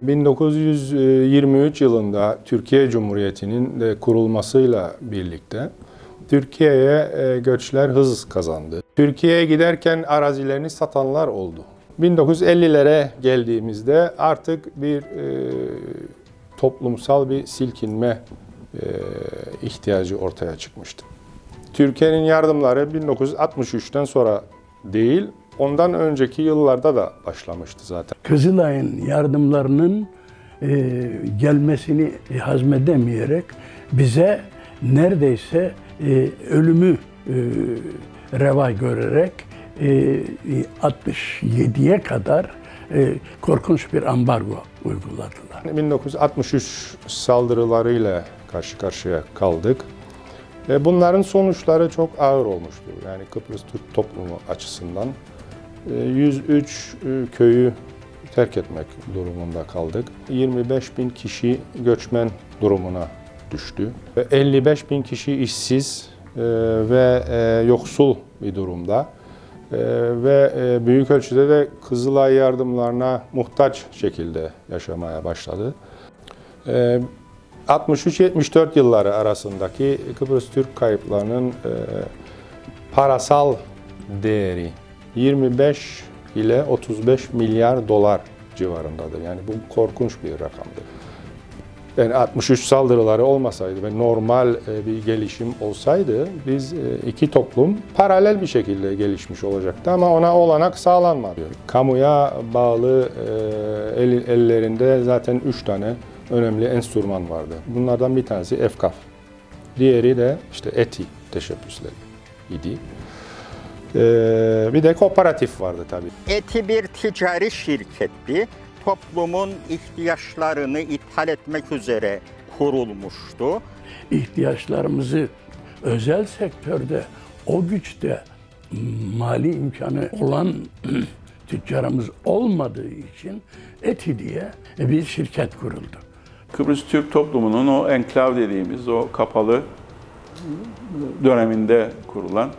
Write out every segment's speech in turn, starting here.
1923 yılında Türkiye Cumhuriyeti'nin de kurulmasıyla birlikte Türkiye'ye göçler hız kazandı. Türkiye'ye giderken arazilerini satanlar oldu. 1950'lere geldiğimizde artık bir toplumsal bir silkinme ihtiyacı ortaya çıkmıştı. Türkiye'nin yardımları 1963'ten sonra değil, ondan önceki yıllarda da başlamıştı zaten. Kızılay'ın yardımlarının gelmesini hazmedemeyerek bize neredeyse ölümü reva görerek 67'ye kadar korkunç bir ambargo uyguladılar. 1963 saldırılarıyla karşı karşıya kaldık. Bunların sonuçları çok ağır olmuştu. Yani Kıbrıs Türk toplumu açısından 103 köyü terk etmek durumunda kaldık. 25 bin kişi göçmen durumuna düştü. 55 bin kişi işsiz ve yoksul bir durumda. Ve büyük ölçüde de Kızılay yardımlarına muhtaç şekilde yaşamaya başladı. 63-74 yılları arasındaki Kıbrıs Türk kayıplarının parasal değeri 25 ile 35 milyar dolar civarındadır. Yani bu korkunç bir rakamdır. Yani 63 saldırıları olmasaydı ve normal bir gelişim olsaydı biz iki toplum paralel bir şekilde gelişmiş olacaktı ama ona olanak sağlanmadı. Kamuya bağlı ellerinde zaten 3 tane önemli enstrüman vardı. Bunlardan bir tanesi EFKAF. Diğeri de işte ETİ teşebbüsleri idi. Bir de kooperatif vardı tabii. ETİ bir ticari şirketti. Toplumun ihtiyaçlarını ithal etmek üzere kurulmuştu. İhtiyaçlarımızı özel sektörde o güçte mali imkanı olan tüccarımız olmadığı için ETİ diye bir şirket kuruldu. Kıbrıs Türk toplumunun o enklav dediğimiz o kapalı döneminde kurulan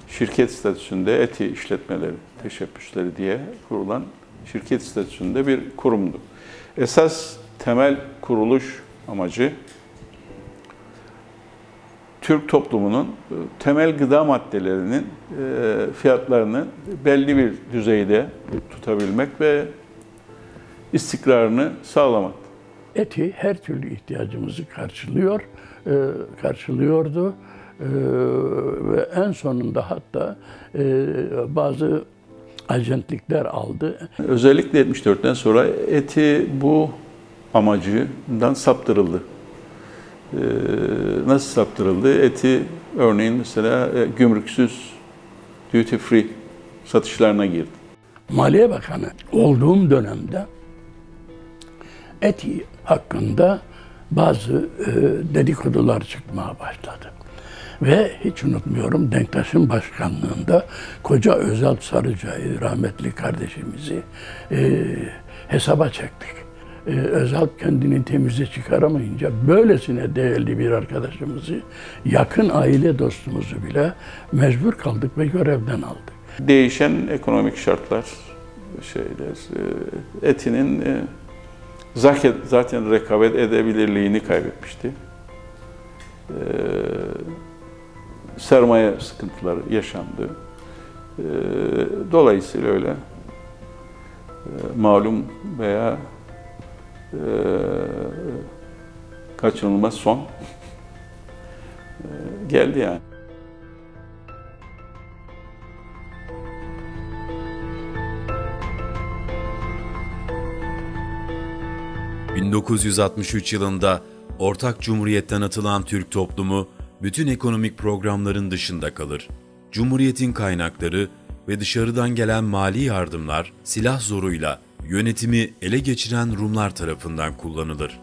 şirket statüsünde ETİ işletmeleri, teşebbüsleri diye kurulan şirket statüsünde bir kurumdu. Esas temel kuruluş amacı Türk toplumunun temel gıda maddelerinin fiyatlarını belli bir düzeyde tutabilmek ve istikrarını sağlamak. ETİ her türlü ihtiyacımızı karşılıyordu ve en sonunda hatta bazı ajentlikler aldı. Özellikle 74'ten sonra ETİ bu amacından saptırıldı. Nasıl saptırıldı? ETİ örneğin mesela gümrüksüz duty free satışlarına girdi. Maliye Bakanı olduğum dönemde ETİ hakkında bazı dedikodular çıkmaya başladı. Ve hiç unutmuyorum Denktaş'ın başkanlığında Koca Özal Sarıca'yı, rahmetli kardeşimizi hesaba çektik. Özal kendini temize çıkaramayınca böylesine değerli bir arkadaşımızı, yakın aile dostumuzu bile mecbur kaldık ve görevden aldık. Değişen ekonomik şartlar, ETİ'nin zaten rekabet edebilirliğini kaybetmişti. Sermaye sıkıntıları yaşandı. Dolayısıyla öyle malum veya kaçınılmaz son geldi yani. ...1963 yılında ortak cumhuriyetten atılan Türk toplumu bütün ekonomik programların dışında kalır. Cumhuriyetin kaynakları ve dışarıdan gelen mali yardımlar silah zoruyla yönetimi ele geçiren Rumlar tarafından kullanılır.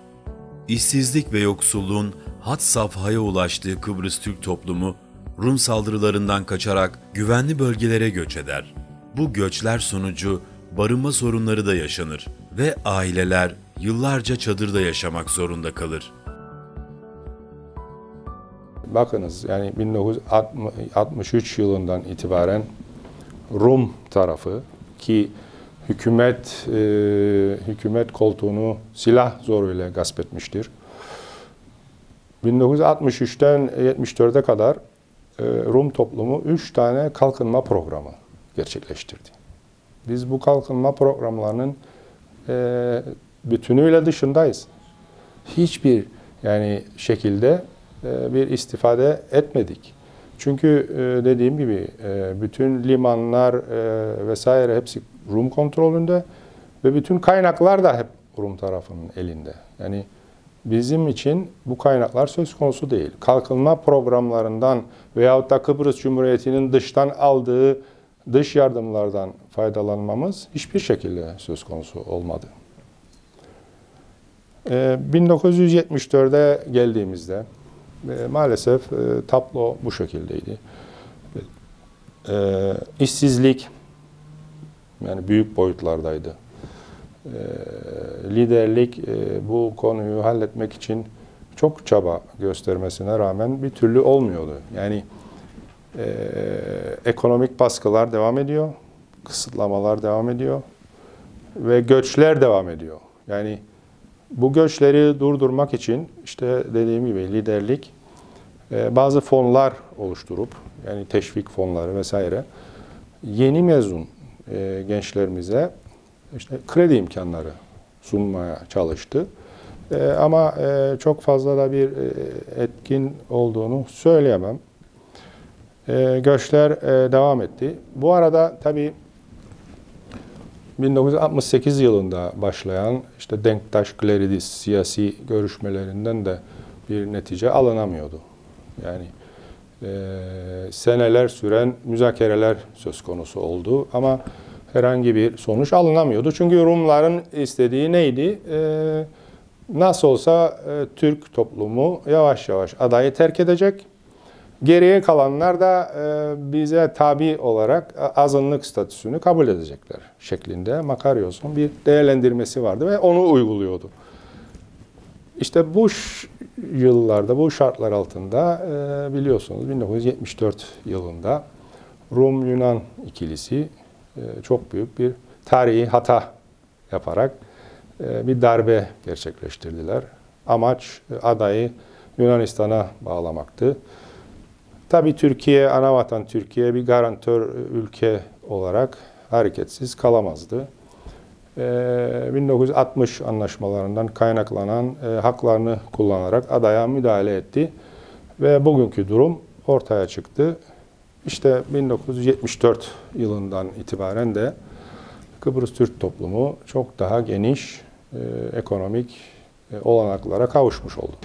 İşsizlik ve yoksulluğun had safhaya ulaştığı Kıbrıs Türk toplumu Rum saldırılarından kaçarak güvenli bölgelere göç eder. Bu göçler sonucu barınma sorunları da yaşanır ve aileler yıllarca çadırda yaşamak zorunda kalır. Bakınız yani 1963 yılından itibaren Rum tarafı ki hükümet koltuğunu silah zoruyla gasp etmiştir. 1963'ten 74'e kadar Rum toplumu 3 tane kalkınma programı gerçekleştirdi. Biz bu kalkınma programlarının bütünüyle dışındayız. Hiçbir şekilde bir istifade etmedik. Çünkü dediğim gibi bütün limanlar vesaire hepsi Rum kontrolünde ve bütün kaynaklar da hep Rum tarafının elinde. Yani bizim için bu kaynaklar söz konusu değil. Kalkınma programlarından veyahut da Kıbrıs Cumhuriyeti'nin dıştan aldığı dış yardımlardan faydalanmamız hiçbir şekilde söz konusu olmadı. 1974'e geldiğimizde maalesef tablo bu şekildeydi. İşsizlik yani büyük boyutlardaydı. Liderlik bu konuyu halletmek için çok çaba göstermesine rağmen bir türlü olmuyordu. Yani ekonomik baskılar devam ediyor, kısıtlamalar devam ediyor ve göçler devam ediyor. Yani bu göçleri durdurmak için işte dediğim gibi liderlik bazı fonlar oluşturup yani teşvik fonları vesaire yeni mezun gençlerimize işte kredi imkanları sunmaya çalıştı. Ama çok fazla da bir etkin olduğunu söyleyemem. Göçler devam etti. Bu arada tabii 1968 yılında başlayan işte Denktaş-Gleridis siyasi görüşmelerinden de bir netice alınamıyordu. Yani seneler süren müzakereler söz konusu oldu ama herhangi bir sonuç alınamıyordu. Çünkü Rumların istediği neydi? Nasıl olsa Türk toplumu yavaş yavaş adayı terk edecek. Geriye kalanlar da bize tabi olarak azınlık statüsünü kabul edecekler şeklinde Makaryos'un bir değerlendirmesi vardı ve onu uyguluyordu. İşte bu yıllarda, bu şartlar altında biliyorsunuz 1974 yılında Rum-Yunan ikilisi çok büyük bir tarihi hata yaparak bir darbe gerçekleştirdiler. Amaç adayı Yunanistan'a bağlamaktı. Tabii Türkiye, anavatan Türkiye bir garantör ülke olarak hareketsiz kalamazdı. 1960 anlaşmalarından kaynaklanan haklarını kullanarak adaya müdahale etti ve bugünkü durum ortaya çıktı. İşte 1974 yılından itibaren de Kıbrıs Türk toplumu çok daha geniş ekonomik olanaklara kavuşmuş oldu.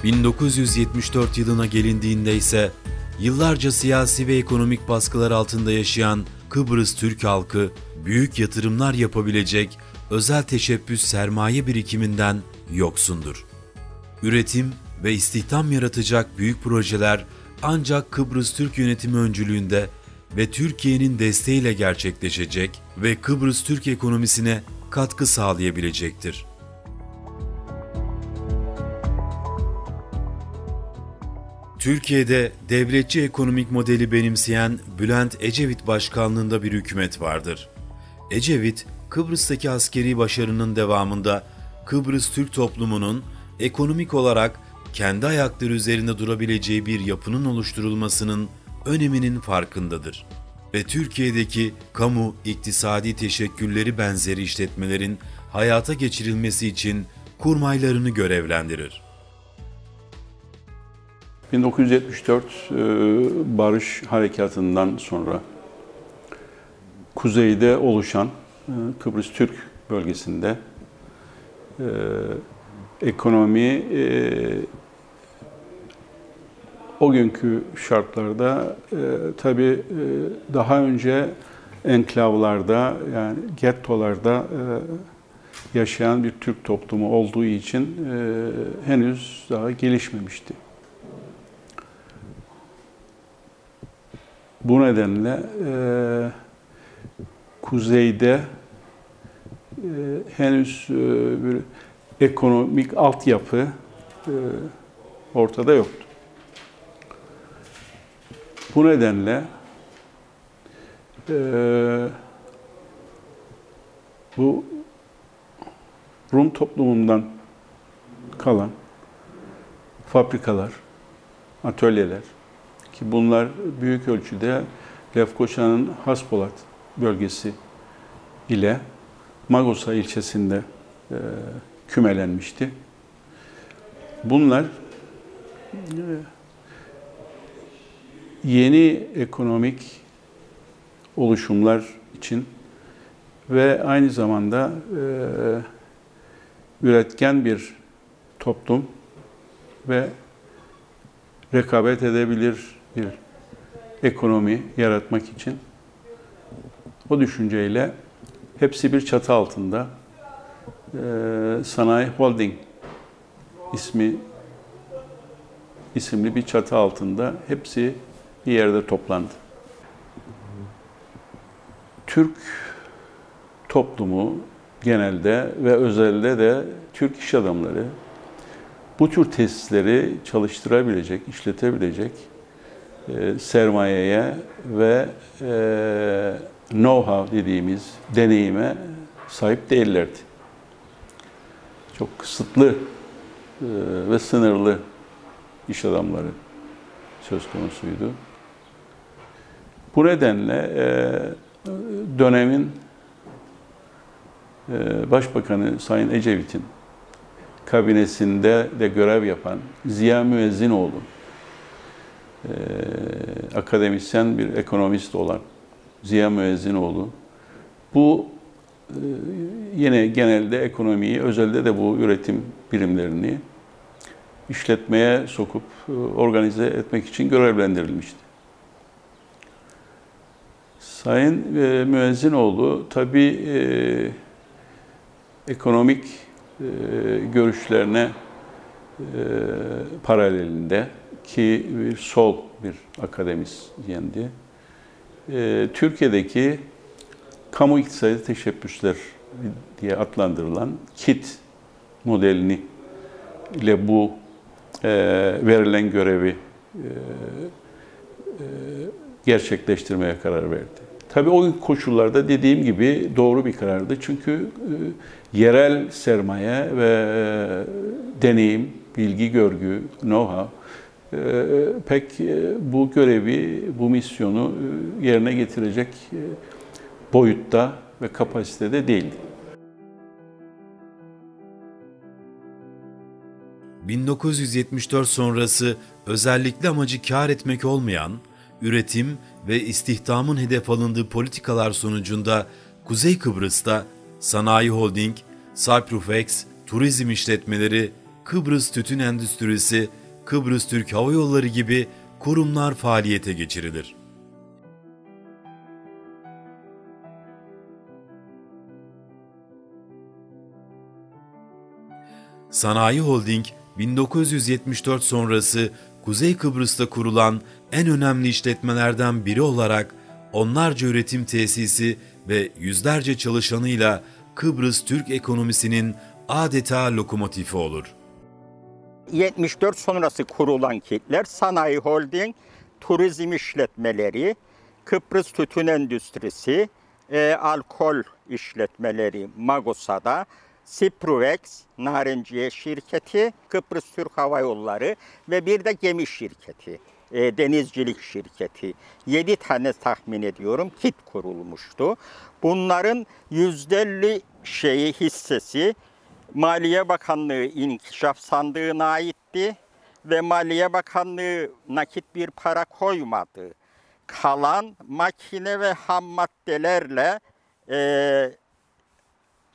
...1974 yılına gelindiğinde ise yıllarca siyasi ve ekonomik baskılar altında yaşayan Kıbrıs Türk halkı büyük yatırımlar yapabilecek özel teşebbüs sermaye birikiminden yoksundur. Üretim ve istihdam yaratacak büyük projeler ancak Kıbrıs Türk yönetimi öncülüğünde ve Türkiye'nin desteğiyle gerçekleşecek ve Kıbrıs Türk ekonomisine katkı sağlayabilecektir. Türkiye'de devletçi ekonomik modeli benimseyen Bülent Ecevit başkanlığında bir hükümet vardır. Ecevit, Kıbrıs'taki askeri başarının devamında Kıbrıs Türk toplumunun ekonomik olarak kendi ayakları üzerinde durabileceği bir yapının oluşturulmasının öneminin farkındadır. Ve Türkiye'deki kamu, iktisadi teşekkülleri benzeri işletmelerin hayata geçirilmesi için kurmaylarını görevlendirir. 1974 Barış Harekatı'ndan sonra kuzeyde oluşan Kıbrıs Türk bölgesinde ekonomi o günkü şartlarda tabii daha önce enklavlarda yani gettolarda yaşayan bir Türk toplumu olduğu için henüz daha gelişmemişti. Bu nedenle kuzeyde henüz bir ekonomik altyapı ortada yoktu. Bu nedenle bu Rum toplumundan kalan fabrikalar, atölyeler ki bunlar büyük ölçüde Lefkoşa'nın Haspolat bölgesi ile Magosa ilçesinde kümelenmişti. Bunlar yeni ekonomik oluşumlar için ve aynı zamanda üretken bir toplum ve rekabet edebilir bir ekonomi yaratmak için o düşünceyle hepsi bir çatı altında Sanayi Holding isimli bir çatı altında hepsi bir yerde toplandı. Türk toplumu genelde ve özelde de Türk iş adamları bu tür tesisleri çalıştırabilecek, işletebilecek sermayeye ve know-how dediğimiz deneyime sahip değillerdi. Çok kısıtlı ve sınırlı iş adamları söz konusuydu. Bu nedenle dönemin Başbakanı Sayın Ecevit'in kabinesinde de görev yapan Ziya Müezzinoğlu, akademisyen bir ekonomist olan Ziya Müezzinoğlu, bu yine genelde ekonomiyi, özelde de bu üretim birimlerini işletmeye sokup organize etmek için görevlendirilmişti. Sayın Müezzinoğlu tabii ekonomik görüşlerine paralelinde ki bir sol bir akademisyendi. Türkiye'deki kamu iktisadi teşebbüsler diye adlandırılan KİT modelini ile bu verilen görevi gerçekleştirmeye karar verdi. Tabii o koşullarda dediğim gibi doğru bir karardı. Çünkü yerel sermaye ve deneyim, bilgi, görgü, know-how pek bu görevi, bu misyonu yerine getirecek boyutta ve kapasitede değildi. 1974 sonrası özellikle amacı kâr etmek olmayan, üretim ve istihdamın hedef alındığı politikalar sonucunda Kuzey Kıbrıs'ta Sanayi Holding, Cyprufex, turizm işletmeleri, Kıbrıs Tütün Endüstrisi, Kıbrıs Türk Hava Yolları gibi kurumlar faaliyete geçirilir. Sanayi Holding, 1974 sonrası Kuzey Kıbrıs'ta kurulan en önemli işletmelerden biri olarak onlarca üretim tesisi ve yüzlerce çalışanıyla Kıbrıs Türk ekonomisinin adeta lokomotifi olur. 74 sonrası kurulan kitler Sanayi Holding, turizm işletmeleri, Kıbrıs Tütün Endüstrisi, alkol işletmeleri Magosa'da, Cyprufex, narenciye şirketi, Kıbrıs Türk Hava Yolları ve bir de gemi şirketi, denizcilik şirketi. 7 tane tahmin ediyorum KİT kurulmuştu. Bunların %50 hissesi Maliye Bakanlığı İnkişaf Sandığı'na aitti ve Maliye Bakanlığı nakit bir para koymadı. Kalan makine ve ham maddelerle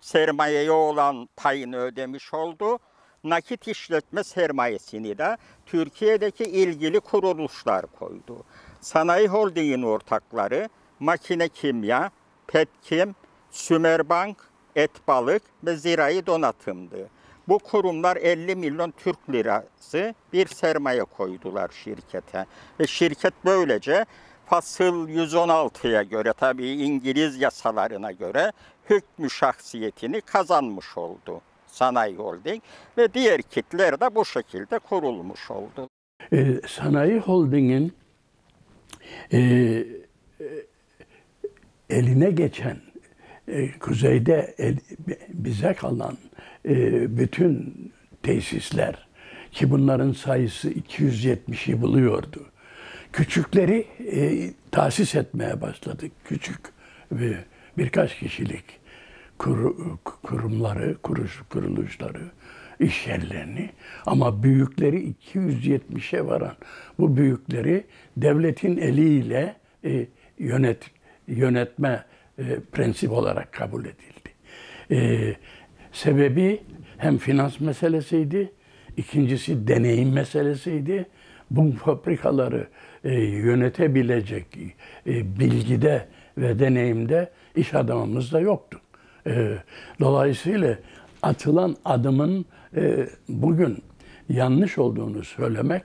sermayeye olan payını ödemiş oldu. Nakit işletme sermayesini de Türkiye'deki ilgili kuruluşlar koydu. Sanayi Holding'in ortakları Makine Kimya, Petkim, Sümerbank, Etbalık ve Zirai Donatım'dı. Bu kurumlar 50 milyon Türk lirası bir sermaye koydular şirkete. Ve şirket böylece fasıl 116'ya göre, tabii İngiliz yasalarına göre hükmü şahsiyetini kazanmış oldu Sanayi Holding ve diğer kitler de bu şekilde kurulmuş oldu. Sanayi Holding'in eline geçen, kuzeyde bize kalan bütün tesisler, ki bunların sayısı 270'i buluyordu. Küçükleri tahsis etmeye başladık. Küçük ve birkaç kişilik kurumları, kuruluşları, iş yerlerini, ama büyükleri 270'e varan bu büyükleri devletin eliyle yönetme prensip olarak kabul edildi. Sebebi hem finans meselesiydi, ikincisi deneyim meselesiydi. Bu fabrikaları yönetebilecek bilgide ve deneyimde iş adamımız da yoktu. Dolayısıyla atılan adımın bugün yanlış olduğunu söylemek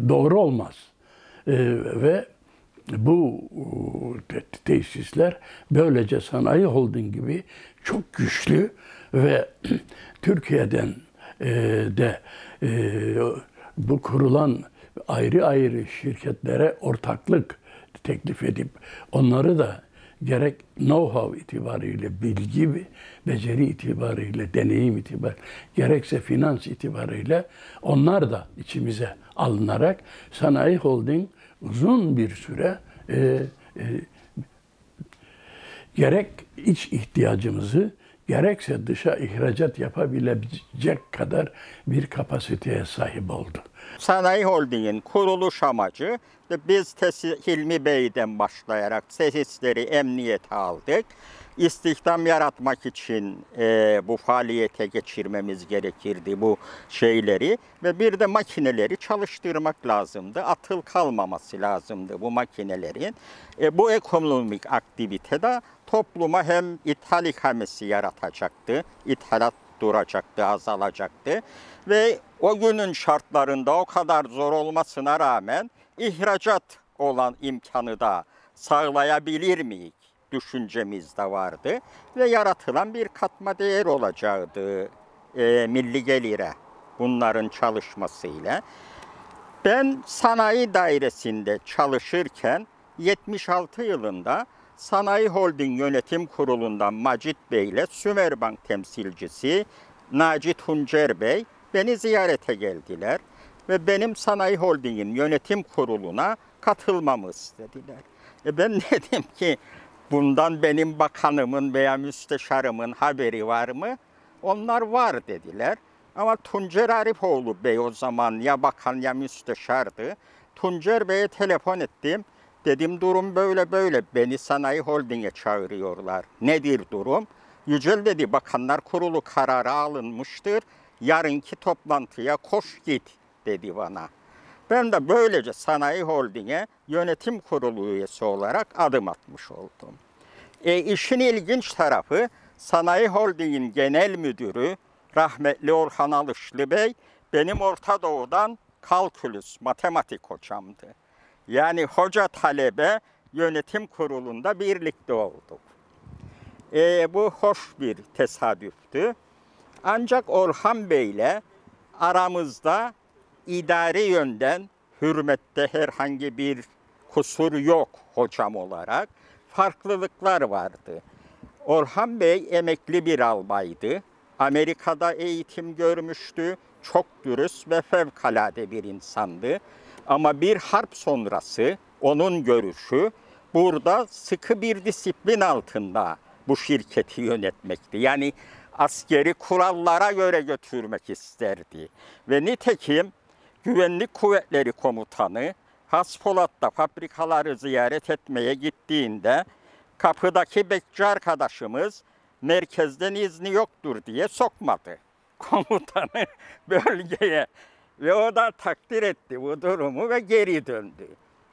doğru olmaz. Ve bu tesisler böylece Sanayi Holding gibi çok güçlü ve Türkiye'den de bu kurulan ayrı ayrı şirketlere ortaklık teklif edip onları da gerek know-how itibariyle, bilgi ve beceri itibariyle, deneyim itibariyle, gerekse finans itibariyle onlar da içimize alınarak Sanayi Holding uzun bir süre gerek iç ihtiyacımızı gerekse dışa ihracat yapabilecek kadar bir kapasiteye sahip oldu. Sanayi Holding'in kuruluş amacı, biz Hilmi Bey'den başlayarak tesisleri emniyete aldık. İstihdam yaratmak için bu faaliyete geçirmemiz gerekirdi bu şeyleri ve bir de makineleri çalıştırmak lazımdı. Atıl kalmaması lazımdı bu makinelerin. Bu ekonomik aktivite de topluma hem ithal ikamesi yaratacaktı, ithalat duracaktı, azalacaktı ve o günün şartlarında o kadar zor olmasına rağmen ihracat olan imkanı da sağlayabilir miyiz düşüncemiz de vardı ve yaratılan bir katma değer olacaktı milli gelire bunların çalışmasıyla. Ben sanayi dairesinde çalışırken 76 yılında Sanayi Holding Yönetim Kurulu'ndan Macit Bey ile Sümerbank temsilcisi Naci Tuncer Bey beni ziyarete geldiler ve benim Sanayi Holding'in yönetim kuruluna katılmamı istediler. Ben dedim ki bundan benim bakanımın veya müsteşarımın haberi var mı? Onlar var dediler. Ama Tuncer Arifoğlu Bey o zaman ya bakan ya müsteşardı. Tuncer Bey'e telefon ettim. Dedim durum böyle böyle, beni Sanayi Holding'e çağırıyorlar. Nedir durum? Yücel dedi Bakanlar Kurulu kararı alınmıştır. Yarınki toplantıya koş git dedi bana. Ben de böylece Sanayi Holding'e yönetim kurulu üyesi olarak adım atmış oldum. İşin ilginç tarafı Sanayi Holding'in genel müdürü rahmetli Orhan Alışlı Bey benim Orta Doğu'dan kalkülüs, matematik hocamdı. Yani hoca talebe yönetim kurulunda birlikte olduk. Bu hoş bir tesadüftü. Ancak Orhan Bey'le aramızda idari yönden hürmette herhangi bir kusur yok hocam olarak. Farklılıklar vardı. Orhan Bey emekli bir albaydı. Amerika'da eğitim görmüştü. Çok dürüst ve fevkalade bir insandı. Ama bir harp sonrası onun görüşü burada sıkı bir disiplin altında bu şirketi yönetmekti. Yani askeri kurallara göre götürmek isterdi. Ve nitekim Güvenlik Kuvvetleri Komutanı Haspolat'ta fabrikaları ziyaret etmeye gittiğinde kapıdaki bekçi arkadaşımız merkezden izni yoktur diye sokmadı komutanı bölgeye. Ve o da takdir etti bu durumu ve geri döndü.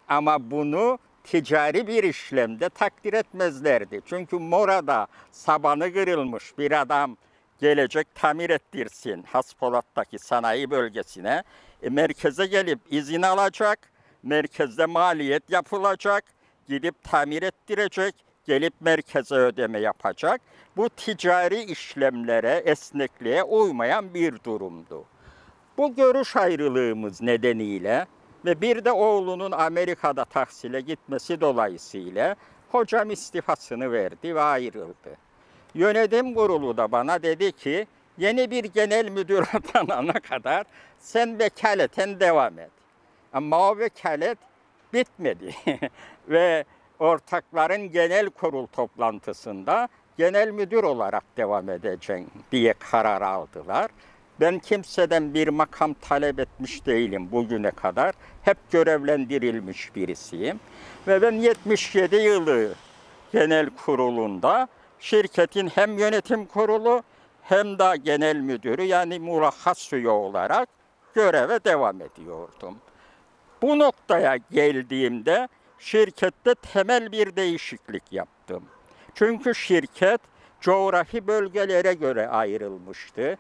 Ama bunu ticari bir işlemde takdir etmezlerdi. Çünkü Mora'da sabanı kırılmış bir adam gelecek tamir ettirsin Haspolat'taki sanayi bölgesine. Merkeze gelip izin alacak merkezde maliyet yapılacak, gidip tamir ettirecek, gelip merkeze ödeme yapacak. Bu ticari işlemlere, esnekliğe uymayan bir durumdu. Bu görüş ayrılığımız nedeniyle ve bir de oğlunun Amerika'da tahsile gitmesi dolayısıyla hocam istifasını verdi ve ayrıldı. Yönetim kurulu da bana dedi ki yeni bir genel müdür atanana kadar sen vekaleten devam et. Ama o vekalet bitmedi ve ortakların genel kurul toplantısında genel müdür olarak devam edeceğim diye karar aldılar. Ben kimseden bir makam talep etmiş değilim bugüne kadar. Hep görevlendirilmiş birisiyim. Ve ben 77 yılı genel kurulunda şirketin hem yönetim kurulu hem de genel müdürü yani murahhas üye olarak göreve devam ediyordum. Bu noktaya geldiğimde şirkette temel bir değişiklik yaptım. Çünkü şirket coğrafi bölgelere göre ayrılmıştı.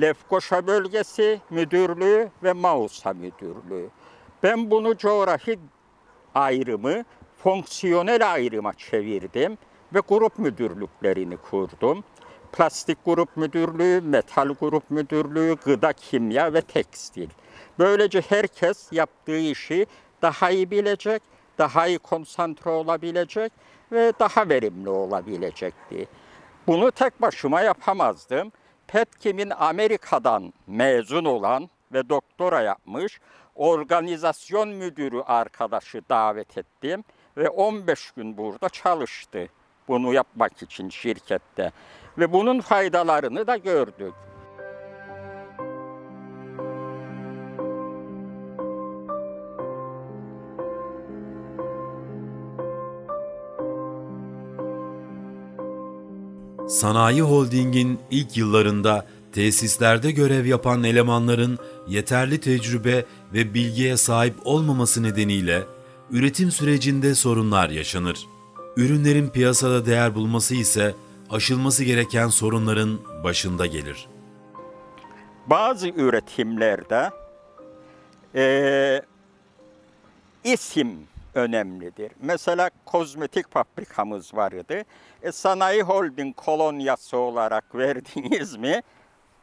Lefkoşa bölgesi müdürlüğü ve Mausa müdürlüğü. Ben bunu coğrafi ayrımı fonksiyonel ayrıma çevirdim ve grup müdürlüklerini kurdum. Plastik grup müdürlüğü, metal grup müdürlüğü, gıda, kimya ve tekstil. Böylece herkes yaptığı işi daha iyi bilecek, daha iyi konsantre olabilecek ve daha verimli olabilecekti. Bunu tek başıma yapamazdım. Petkim'in Amerika'dan mezun olan ve doktora yapmış organizasyon müdürü arkadaşı davet ettim ve 15 gün burada çalıştı bunu yapmak için şirkette ve bunun faydalarını da gördük. Sanayi Holding'in ilk yıllarında tesislerde görev yapan elemanların yeterli tecrübe ve bilgiye sahip olmaması nedeniyle üretim sürecinde sorunlar yaşanır. Ürünlerin piyasada değer bulması ise aşılması gereken sorunların başında gelir. Bazı üretimlerde isim önemlidir. Mesela kozmetik fabrikamız vardı. Sanayi Holding kolonyası olarak verdiniz mi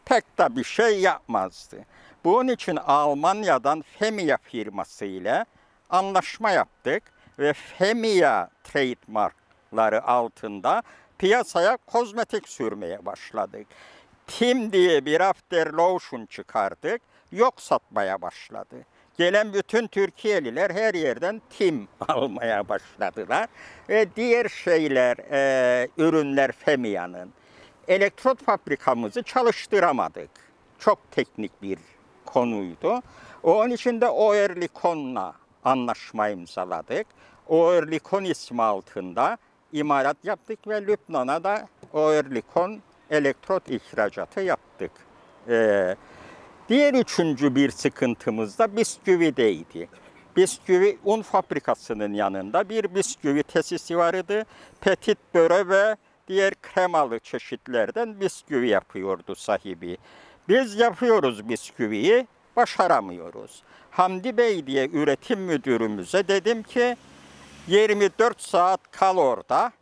pek de bir şey yapmazdı. Bunun için Almanya'dan Femia firması ile anlaşma yaptık ve Femia trademarkları altında piyasaya kozmetik sürmeye başladık. Tim diye bir after lotion çıkardık, yok satmaya başladı. Gelen bütün Türkiye'liler her yerden Tim almaya başladılar. Ve diğer şeyler, ürünler Femia'nın. Elektrot fabrikamızı çalıştıramadık. Çok teknik bir konuydu. Onun için de Oerlikon'la anlaşma imzaladık. Oerlikon ismi altında imalat yaptık ve Lübnan'a da Oerlikon elektrot ihracatı yaptık. Diğer üçüncü bir sıkıntımız da bisküvideydi. Bisküvi un fabrikasının yanında bir bisküvi tesisi vardı. Petit böre ve diğer kremalı çeşitlerden bisküvi yapıyordu sahibi. Biz yapıyoruz bisküviyi, başaramıyoruz. Hamdi Bey diye üretim müdürümüze dedim ki 24 saat kal orada.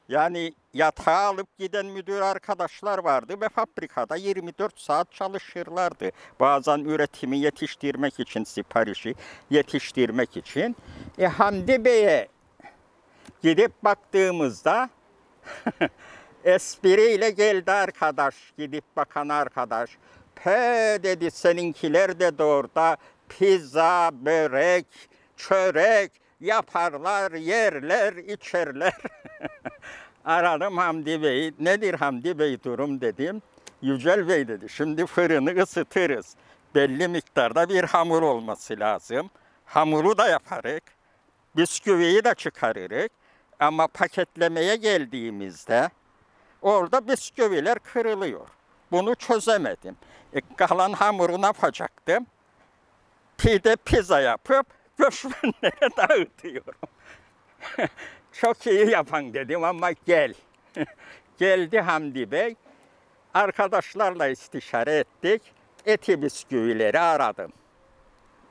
Yani yatağa alıp giden müdür arkadaşlar vardı ve fabrikada 24 saat çalışırlardı. Bazen üretimi yetiştirmek için, siparişi yetiştirmek için. Hamdi Bey'e gidip baktığımızda espriyle geldi arkadaş, gidip bakan arkadaş. Dedi seninkiler de orada pizza, börek, çörek yaparlar, yerler, içerler. Aradım Hamdi Bey'i. Nedir Hamdi Bey durum dedim. Yücel Bey dedi. Şimdi fırını ısıtırız. Belli miktarda bir hamur olması lazım. Hamuru da yaparız. Bisküviyi de çıkarırız. Ama paketlemeye geldiğimizde orada bisküviler kırılıyor. Bunu çözemedim. Kalan hamuru ne yapacaktım? Pizza yapıp göçmenlere dağıtıyorum. Çok iyi yapan dedim ama gel. Geldi Hamdi Bey. Arkadaşlarla istişare ettik. Eti bisküvileri aradım.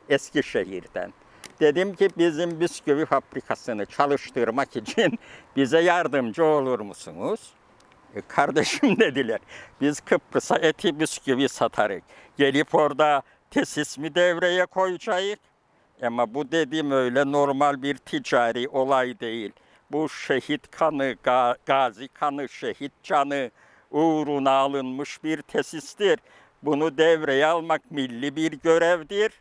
Eskişehir'den. Dedim ki bizim bisküvi fabrikasını çalıştırmak için bize yardımcı olur musunuz? Kardeşim dediler, biz Kıbrıs'a eti bisküvi satarız. Gelip orada tesis mi devreye koyacağız? Ama bu dediğim öyle normal bir ticari olay değil. Bu şehit kanı, gazi kanı, şehit canı uğruna alınmış bir tesistir. Bunu devreye almak milli bir görevdir.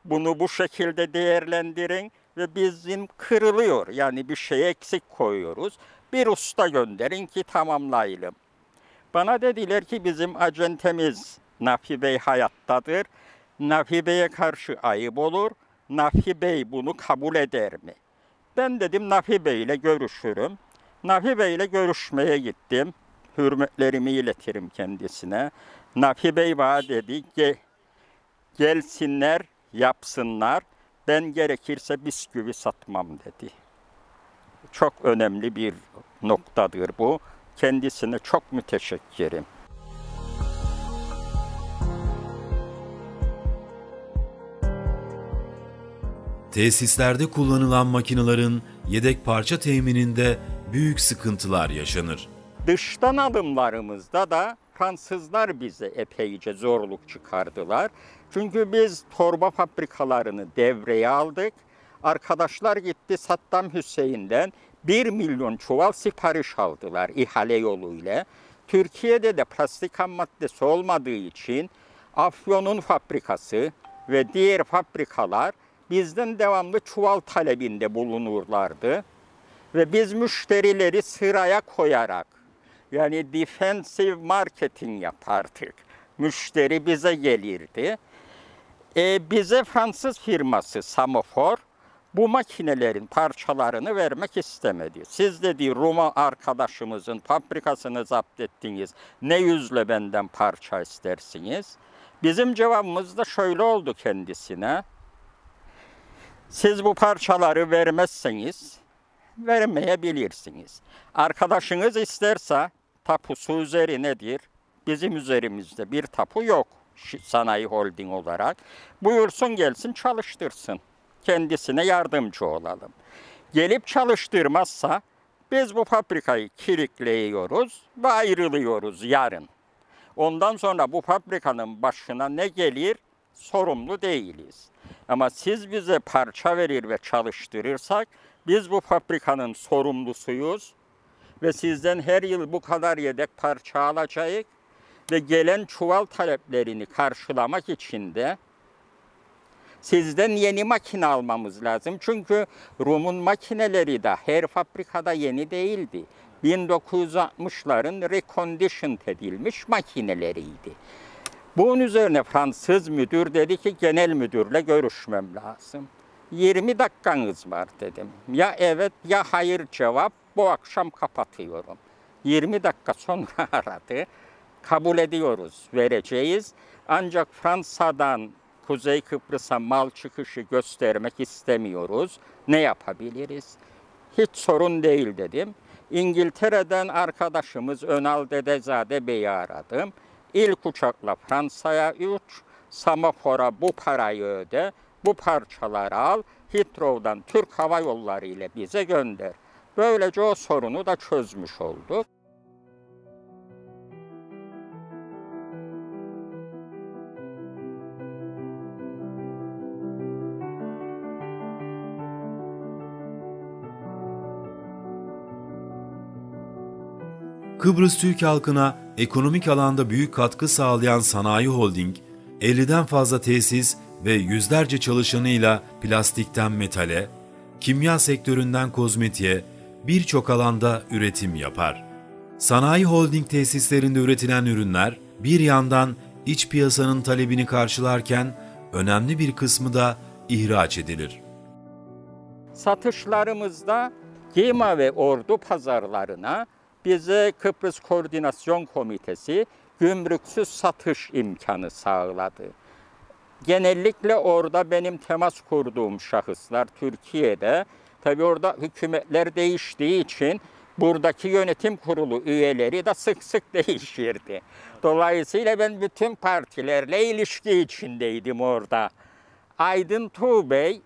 Bunu bu şekilde değerlendirin ve bizim kırılıyor. Yani bir şey eksik koyuyoruz. Bir usta gönderin ki tamamlayalım. Bana dediler ki bizim acentemiz Nafi Bey hayattadır. Nafi Bey'e karşı ayıp olur. Nafi Bey bunu kabul eder mi? Ben dedim Nafi Bey ile görüşürüm. Nafi Bey ile görüşmeye gittim. Hürmetlerimi iletirim kendisine. Nafi Bey bana dedi ki gelsinler, yapsınlar. Ben gerekirse bisküvi satmam dedi. Çok önemli bir noktadır bu. Kendisine çok müteşekkirim. Tesislerde kullanılan makinelerin yedek parça temininde büyük sıkıntılar yaşanır. Dıştan alımlarımızda da Fransızlar bize epeyce zorluk çıkardılar. Çünkü biz torba fabrikalarını devreye aldık. Arkadaşlar gitti Saddam Hüseyin'den 1 milyon çuval sipariş aldılar ihale yoluyla. Türkiye'de de plastik ham maddesi olmadığı için Afyon'un fabrikası ve diğer fabrikalar bizden devamlı çuval talebinde bulunurlardı. Ve biz müşterileri sıraya koyarak, yani defensive marketing yapardık. Müşteri bize gelirdi. Bize Fransız firması Samofor bu makinelerin parçalarını vermek istemedi. Siz dedi Roma arkadaşımızın fabrikasını zapt ettiniz. Ne yüzle benden parça istersiniz? Bizim cevabımız da şöyle oldu kendisine. Siz bu parçaları vermezseniz vermeyebilirsiniz. Arkadaşınız isterse tapusu üzeri nedir? Bizim üzerimizde bir tapu yok sanayi holding olarak. Buyursun gelsin çalıştırsın. Kendisine yardımcı olalım. Gelip çalıştırmazsa biz bu fabrikayı kilitliyoruz ve ayrılıyoruz yarın. Ondan sonra bu fabrikanın başına ne gelir sorumlu değiliz. Ama siz bize parça verir ve çalıştırırsak biz bu fabrikanın sorumlusuyuz ve sizden her yıl bu kadar yedek parça alacağız ve gelen çuval taleplerini karşılamak için de sizden yeni makine almamız lazım. Çünkü Rum'un makineleri de her fabrikada yeni değildi. 1960'ların reconditioned edilmiş makineleriydi. Bunun üzerine Fransız müdür dedi ki genel müdürle görüşmem lazım. 20 dakikanız var dedim. Ya evet ya hayır cevap, bu akşam kapatıyorum. 20 dakika sonra aradı. Kabul ediyoruz, vereceğiz. Ancak Fransa'dan Kuzey Kıbrıs'a mal çıkışı göstermek istemiyoruz. Ne yapabiliriz? Hiç sorun değil dedim. İngiltere'den arkadaşımız Önal Dedezade Bey'i aradım. İlk uçakla Fransa'ya uç, Samafor'a bu parayı öde, bu parçaları al, Heathrow'dan Türk Hava Yolları ile bize gönder. Böylece o sorunu da çözmüş olduk. Kıbrıs Türk halkına ekonomik alanda büyük katkı sağlayan Sanayi Holding, 50'den fazla tesis ve yüzlerce çalışanıyla plastikten metale, kimya sektöründen kozmetiğe birçok alanda üretim yapar. Sanayi Holding tesislerinde üretilen ürünler bir yandan iç piyasanın talebini karşılarken önemli bir kısmı da ihraç edilir. Satışlarımızda Gima ve Ordu pazarlarına bize Kıbrıs Koordinasyon Komitesi gümrüksüz satış imkanı sağladı. Genellikle orada benim temas kurduğum şahıslar Türkiye'de, tabii orada hükümetler değiştiği için buradaki yönetim kurulu üyeleri de sık sık değişirdi. Dolayısıyla ben bütün partilerle ilişki içindeydim orada. Aydın Tuğbey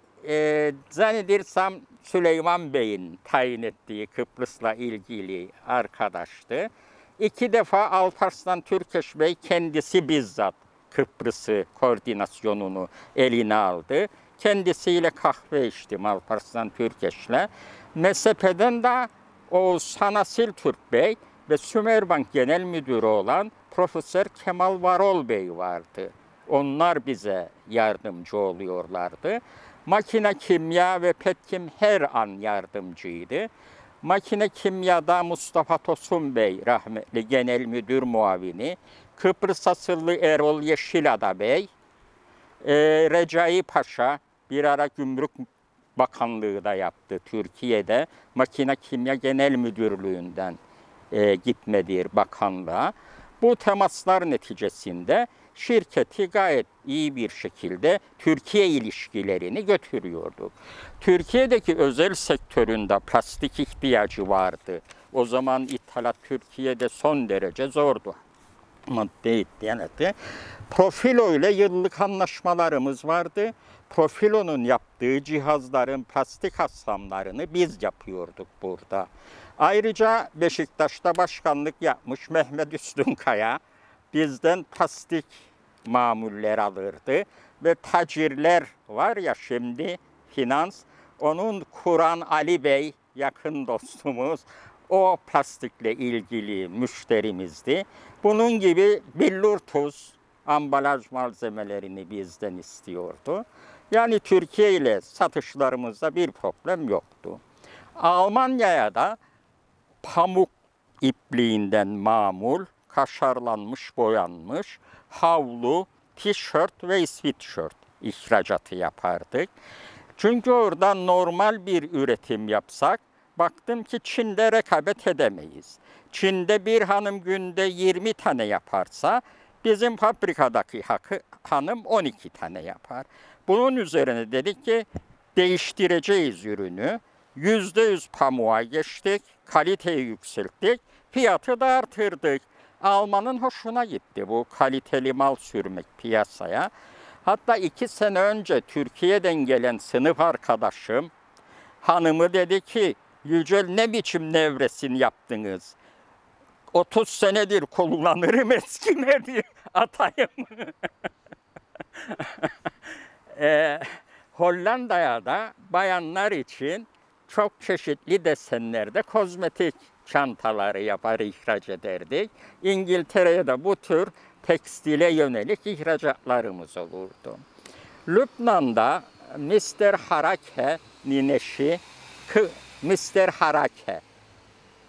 zannedersem Süleyman Bey'in tayin ettiği Kıbrıs'la ilgili arkadaştı. 2 defa Alparslan Türkeş Bey kendisi bizzat Kıbrıs'ı koordinasyonunu eline aldı. Kendisiyle kahve içtim Alparslan Türkeş'le. MSP'den de Oğuz Sanasil Türk Bey ve Sümerbank Genel Müdürü olan Profesör Kemal Varol Bey vardı. Onlar bize yardımcı oluyorlardı. Makine kimya ve petkim her an yardımcıydı. Makine kimyada Mustafa Tosun Bey rahmetli genel müdür muavini, Kıbrıs asıllı Erol Yeşilada Bey, Recai Paşa bir ara Gümrük Bakanlığı da yaptı Türkiye'de. Makine Kimya Genel Müdürlüğü'nden gitmediği bakanlığa. Bu temaslar neticesinde şirketi gayet iyi bir şekilde Türkiye ilişkilerini götürüyorduk. Türkiye'deki özel sektöründe plastik ihtiyacı vardı. O zaman ithalat Türkiye'de son derece zordu. Madde ihtiyacı. Profilo ile yıllık anlaşmalarımız vardı. Profilo'nun yaptığı cihazların plastik hassamlarını biz yapıyorduk burada. Ayrıca Beşiktaş'ta başkanlık yapmış Mehmet Üstünkaya bizden plastik mamuller alırdı ve tacirler var ya şimdi finans, onun Kur'an Ali Bey yakın dostumuz, o plastikle ilgili müşterimizdi. Bunun gibi billur tuz, ambalaj malzemelerini bizden istiyordu. Yani Türkiye ile satışlarımızda bir problem yoktu. Almanya'ya da pamuk ipliğinden mamul, kaşarlanmış, boyanmış, havlu, tişört ve sweatshirt ihracatı yapardık. Çünkü orada normal bir üretim yapsak, baktım ki Çin'de rekabet edemeyiz. Çin'de bir hanım günde 20 tane yaparsa, bizim fabrikadaki hanım 12 tane yapar. Bunun üzerine dedik ki değiştireceğiz ürünü. %100 pamuğa geçtik, kaliteyi yükselttik, fiyatı da artırdık. Alman'ın hoşuna gitti bu kaliteli mal sürmek piyasaya. Hatta 2 sene önce Türkiye'den gelen sınıf arkadaşım hanımı dedi ki, Yücel ne biçim nevresim yaptınız? 30 senedir kullanırım eskimedi atayım. Hollanda'ya da bayanlar için çok çeşitli desenlerde kozmetik çantaları yapar, ihraç ederdik. İngiltere'ye de bu tür tekstile yönelik ihracatlarımız olurdu. Lübnan'da Mr. Harake'nin eşi, Mr. Harake,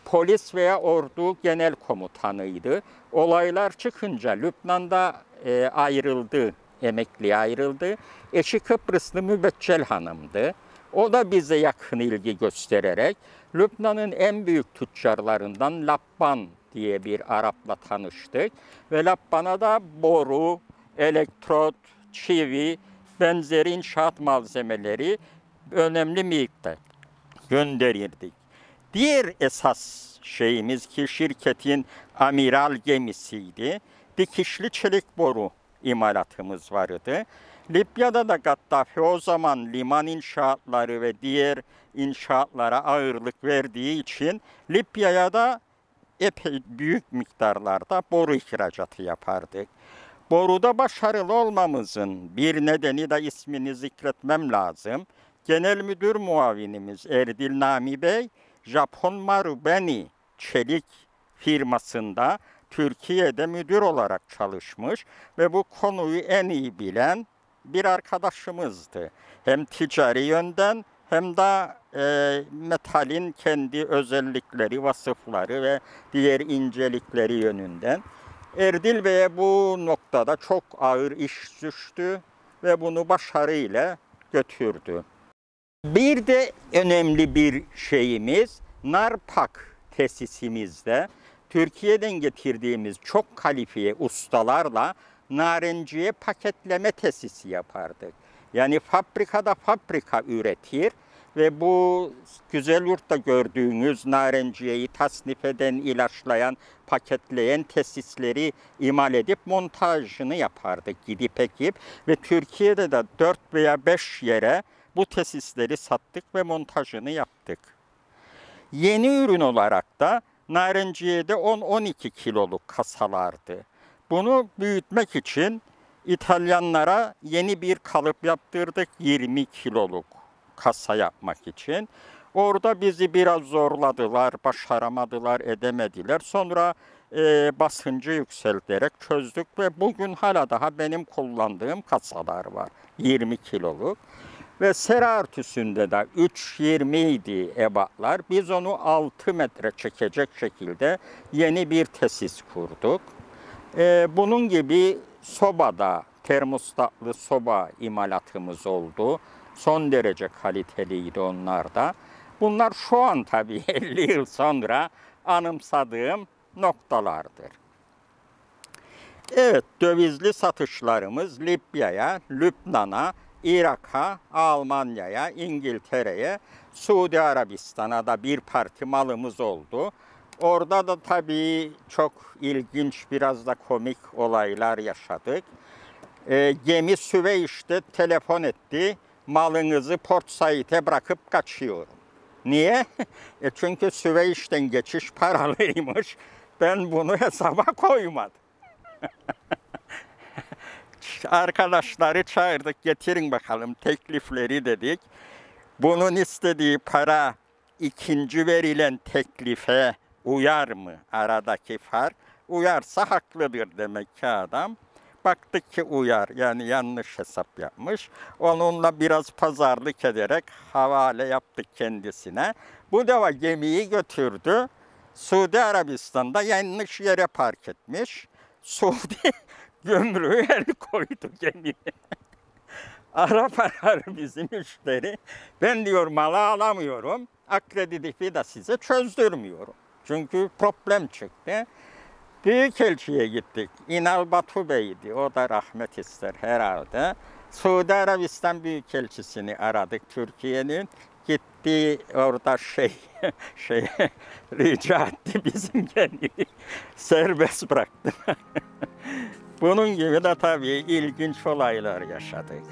polis veya ordu genel komutanıydı. Olaylar çıkınca Lübnan'da ayrıldı, emekliye ayrıldı. Eşi Kıbrıslı Mübeccel Hanım'dı. O da bize yakın ilgi göstererek Lübnan'ın en büyük tüccarlarından Labban diye bir Arap'la tanıştık. Ve Labban'a da boru, elektrot, çivi, benzeri inşaat malzemeleri önemli miktar gönderirdik. Diğer esas şeyimiz ki şirketin amiral gemisiydi. Dikişli çelik boru imalatımız vardı. Libya'da da Gaddafi o zaman liman inşaatları ve diğer inşaatlara ağırlık verdiği için Libya'ya da epey büyük miktarlarda boru ihracatı yapardık. Boruda başarılı olmamızın bir nedeni de ismini zikretmem lazım. Genel Müdür Muavinimiz Erdil Nami Bey, Japon Marubeni çelik firmasında Türkiye'de müdür olarak çalışmış ve bu konuyu en iyi bilen bir arkadaşımızdı. Hem ticari yönden hem de metalin kendi özellikleri, vasıfları ve diğer incelikleri yönünden. Erdil Bey'e bu noktada çok ağır iş düştü ve bunu başarıyla götürdü. Bir de önemli bir şeyimiz Narpak tesisimizde Türkiye'den getirdiğimiz çok kalifiye ustalarla narenciye paketleme tesisi yapardık. Yani fabrika üretir ve bu Güzelyurt'ta gördüğünüz narenciyeyi tasnif eden, ilaçlayan, paketleyen tesisleri imal edip montajını yapardık gidip ekip ve Türkiye'de de 4 veya 5 yere bu tesisleri sattık ve montajını yaptık. Yeni ürün olarak da Narenciye'de 10-12 kiloluk kasalardı. Bunu büyütmek için İtalyanlara yeni bir kalıp yaptırdık 20 kiloluk kasa yapmak için. Orada bizi biraz zorladılar, başaramadılar, edemediler. Sonra basıncı yükselterek çözdük ve bugün hala daha benim kullandığım kasalar var 20 kiloluk. Ve sera örtüsünde de 3.20 idi ebatlar. Biz onu 6 metre çekecek şekilde yeni bir tesis kurduk. Bunun gibi sobada, termostatlı soba imalatımız oldu. Son derece kaliteliydi onlar da. Bunlar şu an tabii 50 yıl sonra anımsadığım noktalardır. Evet, dövizli satışlarımız Libya'ya, Lübnan'a, Irak'a, Almanya'ya, İngiltere'ye, Suudi Arabistan'a da bir parti malımız oldu. Orada da tabii çok ilginç, biraz da komik olaylar yaşadık. Gemi Süveyş'te telefon etti, malınızı Port Said'e bırakıp kaçıyorum. Niye? Çünkü Süveyş'ten geçiş paralıymış. Ben bunu hesaba koymadım. Arkadaşları çağırdık, getirin bakalım teklifleri dedik. Bunun istediği para ikinci verilen teklife uyar mı? Aradaki fark. Uyarsa haklıdır demek ki adam. Baktık ki uyar, yani yanlış hesap yapmış. Onunla biraz pazarlık ederek havale yaptık kendisine. Bu defa gemiyi götürdü. Suudi Arabistan'da yanlış yere park etmiş. Suudi gümrüğü el koydu gemiye. Arap arar bizim müşteri. Ben diyor malı alamıyorum. Akreditifi de size çözdürmüyorum. Çünkü problem çıktı. Büyükelçiye gittik. İnal Batu Bey'di. O da rahmet ister herhalde. Suudi Arabistan Büyükelçisini aradık Türkiye'nin. Gitti orada rica etti bizim gemiyi. Serbest bıraktı. Bunun gibi de tabii ilginç olaylar yaşadık.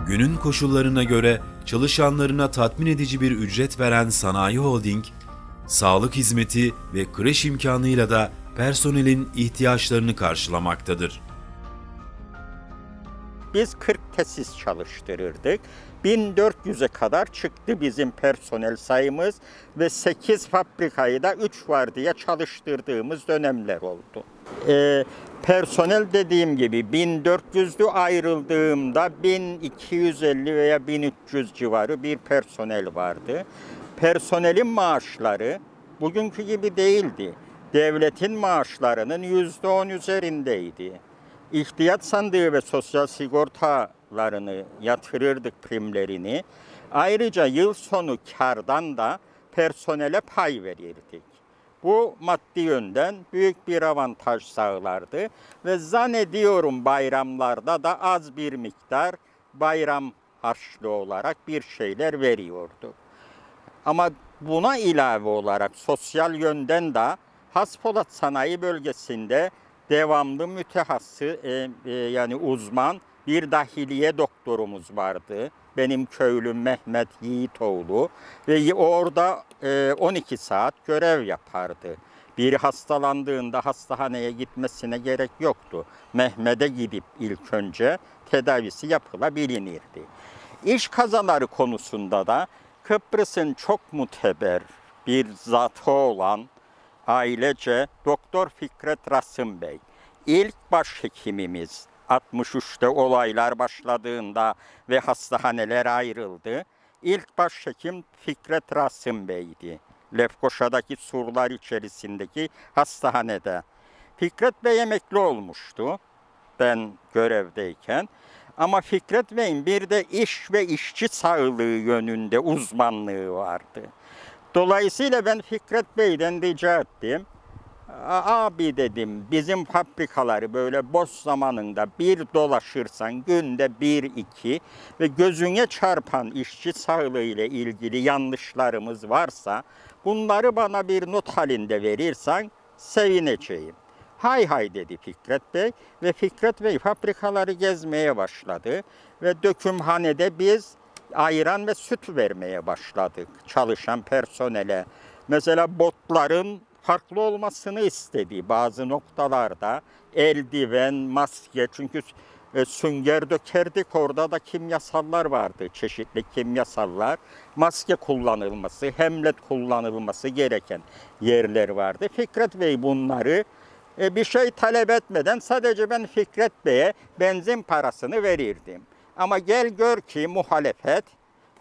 Günün koşullarına göre çalışanlarına tatmin edici bir ücret veren Sanayi Holding, sağlık hizmeti ve kreş imkanıyla da personelin ihtiyaçlarını karşılamaktadır. Biz 40 tesis çalıştırırdık. 1400'e kadar çıktı bizim personel sayımız ve 8 fabrikayı da 3 vardiya çalıştırdığımız dönemler oldu. Personel dediğim gibi 1400'lü, ayrıldığımda 1250 veya 1300 civarı bir personel vardı. Personelin maaşları bugünkü gibi değildi. Devletin maaşlarının %10 üzerindeydi. İhtiyat sandığı ve sosyal sigortalarını yatırırdık, primlerini. Ayrıca yıl sonu kardan da personele pay verirdik. Bu maddi yönden büyük bir avantaj sağlardı ve zannediyorum bayramlarda da az bir miktar bayram harçlığı olarak bir şeyler veriyordu. Ama buna ilave olarak sosyal yönden de Haspolat Sanayi Bölgesi'nde devamlı mütehassı yani uzman bir dahiliye doktorumuz vardı. Benim köylüm Mehmet Yiğitoğlu ve orada 12 saat görev yapardı. Biri hastalandığında hastaneye gitmesine gerek yoktu. Mehmet'e gidip ilk önce tedavisi yapılabilirdi. İş kazaları konusunda da Kıbrıs'ın çok muteber bir zatı olan ailece Doktor Fikret Rasım Bey, ilk başhekimimiz, 63'te olaylar başladığında ve hastaneler ayrıldı. İlk başhekim Fikret Rasim Bey'di. Lefkoşa'daki surlar içerisindeki hastanede. Fikret Bey emekli olmuştu ben görevdeyken. Ama Fikret Bey'in bir de iş ve işçi sağlığı yönünde uzmanlığı vardı. Dolayısıyla ben Fikret Bey'den rica ettim. Abi dedim, bizim fabrikaları böyle boş zamanında bir dolaşırsan günde bir iki ve gözüne çarpan işçi sağlığı ile ilgili yanlışlarımız varsa bunları bana bir not halinde verirsen sevineceğim. Hay hay dedi Fikret Bey ve Fikret Bey fabrikaları gezmeye başladı ve dökümhanede biz ayran ve süt vermeye başladık çalışan personele. Mesela botların farklı olmasını istedi bazı noktalarda. Eldiven, maske, çünkü sünger dökerdik, orada da kimyasallar vardı, çeşitli kimyasallar. Maske kullanılması, hemlet kullanılması gereken yerler vardı. Fikret Bey bunları bir şey talep etmeden sadece ben Fikret Bey'e benzin parasını verirdim. Ama gel gör ki muhalefet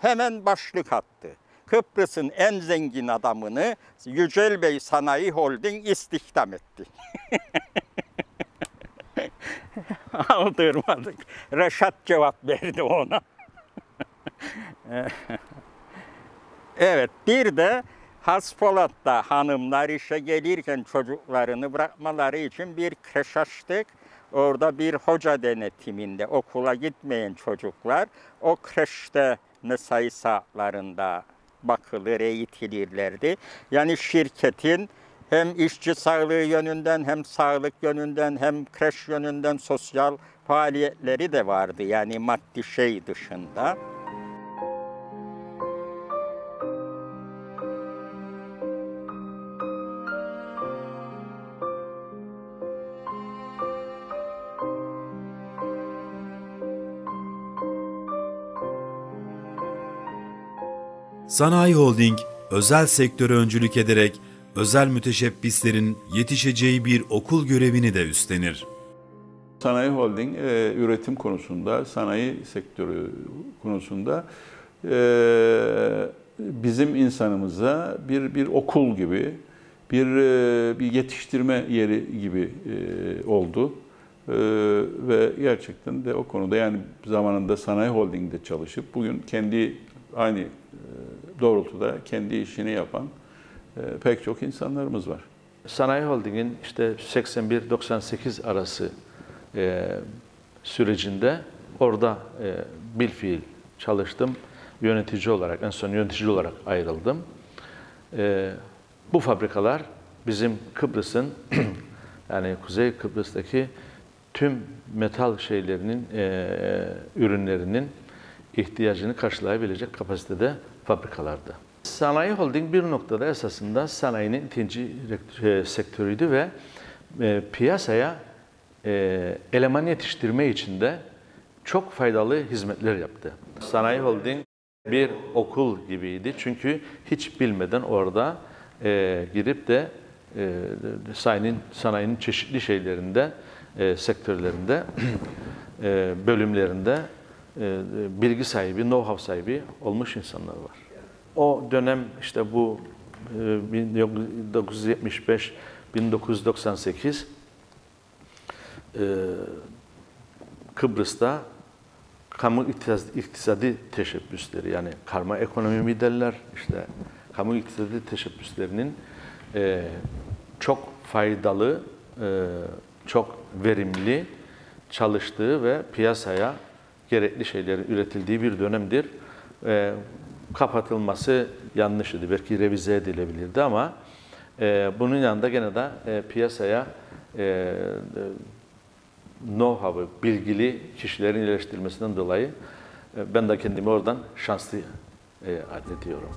hemen başlık attı. Kıbrıs'ın en zengin adamını Yücel Bey Sanayi Holding istihdam etti. Aldırmadık. Reşat cevap verdi ona. Evet, bir de Haspolat'ta hanımlar işe gelirken çocuklarını bırakmaları için bir kreş açtık. Orada bir hoca denetiminde okula gitmeyen çocuklar o kreşte mesai saatlerinde bakılır, eğitilirlerdi. Yani şirketin hem işçi sağlığı yönünden, hem sağlık yönünden, hem kreş yönünden sosyal faaliyetleri de vardı. Yani maddi şey dışında. Sanayi Holding, özel sektöre öncülük ederek özel müteşebbislerin yetişeceği bir okul görevini de üstlenir. Sanayi Holding üretim konusunda, sanayi sektörü konusunda bizim insanımıza bir okul gibi, bir yetiştirme yeri gibi oldu. Ve gerçekten de o konuda, yani zamanında Sanayi Holding'de çalışıp bugün aynı doğrultuda kendi işini yapan pek çok insanlarımız var. Sanayi Holding'in işte 81-98 arası sürecinde orada bilfiil çalıştım. Yönetici olarak, en son yönetici olarak ayrıldım. Bu fabrikalar bizim Kıbrıs'ın yani Kuzey Kıbrıs'taki tüm metal şeylerinin, ürünlerinin ihtiyacını karşılayabilecek kapasitede fabrikalardı. Sanayi Holding bir noktada esasında sanayinin ikinci sektörüydü ve piyasaya eleman yetiştirme için de çok faydalı hizmetler yaptı. Sanayi Holding bir okul gibiydi çünkü hiç bilmeden orada girip de sanayinin çeşitli şeylerinde, sektörlerinde, bölümlerinde bilgi sahibi, know-how sahibi olmuş insanlar var. O dönem işte bu 1975-1998 Kıbrıs'ta kamu iktisadi teşebbüsleri, yani karma ekonomi mi derler, işte kamu iktisadi teşebbüslerinin çok faydalı, çok verimli çalıştığı ve piyasaya gerekli şeylerin üretildiği bir dönemdir. Kapatılması yanlış idi, belki revize edilebilirdi ama bunun yanında gene de piyasaya know-how'ı, bilgili kişilerin iyileştirilmesinden dolayı ben de kendimi oradan şanslı addediyorum.